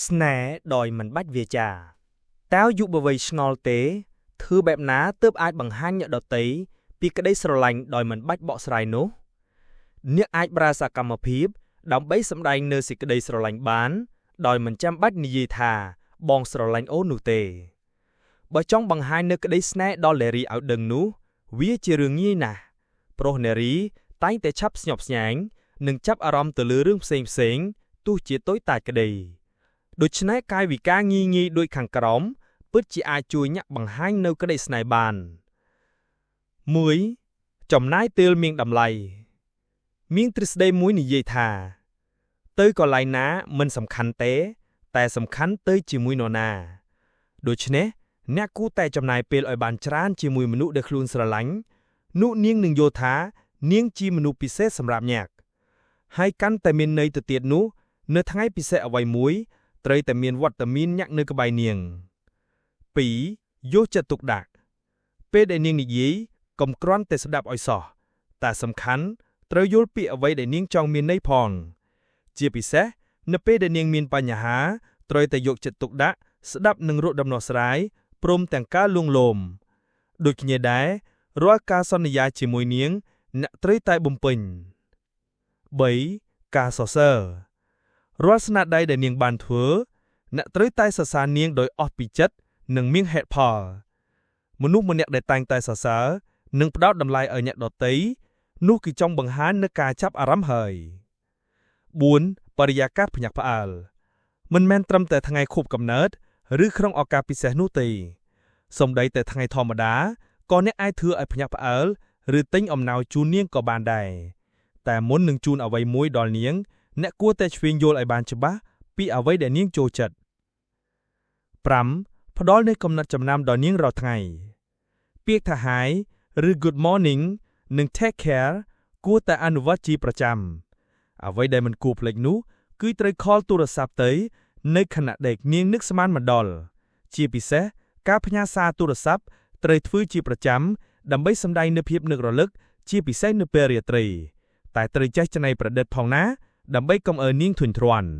ស្នេហ៍ដោយមិនបាច់វាចាតើយុវវ័យឆ្ងល់ទេធ្វើបែបណាទើបអាចបង្ហាញអ្នកដទៃពីក្តីស្រឡាញ់ដោយមិនបាច់បកស្រាយនោះអ្នកអាចប្រើសកម្មភាពដើម្បីសម្ដែងនូវសេចក្តីស្រឡាញ់បានដោយមិនចាំបាច់និយាយថាបងស្រឡាញ់អូននោះទេបើចង់បង្ហាញនូវក្តីស្នេហ៍ដល់នារីឲ្យដឹងនោះវាជារឿងងាយណាស់ព្រោះនារីតែងតែឆាប់ស្ញប់ស្ញែងនិងចាប់អារម្មណ៍ទៅលើរឿងផ្សេងៗទោះជាតូចតាចក្តីដូច្នេះកាយវិការងាយៗដូចខាងក្រោមពិតជាអាចជួយអ្នកបង្ហាញនូវក្តីស្នេហ៍បាន 1. ចំណាយពេលមានតម្លៃមានទ្រឹស្ដីមួយនិយាយថាទៅកន្លែងណាមិនសំខាន់ទេតែសំខាន់ទៅជាមួយនរណាដូច្នេះអ្នកគួរតែចំណាយពេលឲ្យបានច្រើនជាមួយមនុស្សដែលខ្លួនស្រឡាញ់នោះនាងនឹងយល់ថានាងជាមនុស្សពិសេសសម្រាប់អ្នកហើយកាន់តែមានន័យទៅទៀតនោះនៅថ្ងៃពិសេសអ្វីមួយត្រូវតែមានវត្តមានអ្នកនៅក្បែរនាង 2. យកចិត្តទុកដាក់ពេលដែលនាងនិយាយកុំគ្រាន់តែស្ដាប់ឲ្យសោះតែសំខាន់ត្រូវយល់ពីអ្វីដែលនាងចង់មានន័យផងជាពិសេសនៅពេលដែលនាងមានបញ្ហាត្រូវតែយកចិត្តទុកដាក់ស្ដាប់និងរកដំណោះស្រាយព្រមទាំងការលួងលោមដូចគ្នាដែររាល់ការសន្យាជាមួយនាងអ្នកត្រូវតែបំពេញ 3. ការសរសើររាល់ស្នាដៃដែលនាងបានធ្វើអ្នកត្រូវតែសរសើរនាងដោយអស់ពីចិត្តនិងមានហេតុផលមនុស្សម្នាក់ដែលតែងតែសរសើរនិងផ្ដោតតម្លៃឲ្យអ្នកដទៃនោះគឺចង់បង្ហាញនូវការចាប់អារម្មណ៍ហើយ 4. បរិយាកាសភ្ញាក់ផ្អើលមិនមែនត្រឹមតែថ្ងៃខួបកំណើតឬក្នុងឱកាសពិសេសនោះទេសូម្បីតែថ្ងៃធម្មតាក៏អ្នកអាចធ្វើឲ្យភ្ញាក់ផ្អើលឬទិញអំណោយជូននាងក៏បានដែរតែមុននឹងជូនអ្វីមួយដល់នាងអ្នកគួរតែឆ្វេងយល់ឲ្យបានច្បាស់ពីអ្វីដែលនាងចូលចិត្ត 5. ផ្ដល់នូវកំណត់ចំណាំដល់នាងរាល់ថ្ងៃពាក្យថា Hi ឬ Good morning និង Take care គួរតែអនុវត្តជាប្រចាំអ្វីដែលមិនគួរភ្លេចនោះគឺត្រូវខលទូរស័ព្ទទៅនៅខណៈដែលនាងនឹកស្មានមិនដល់ជាពិសេសការផ្ញើសារទូរស័ព្ទត្រូវធ្វើជាប្រចាំដើម្បីសម្ដែងនូវភាពនឹករលឹកជាពិសេសនៅពេលរាត្រីតែត្រូវចេះច្នៃប្រឌិតផងណាដើម្បីកុំឲ្យនាងធុញទ្រាន់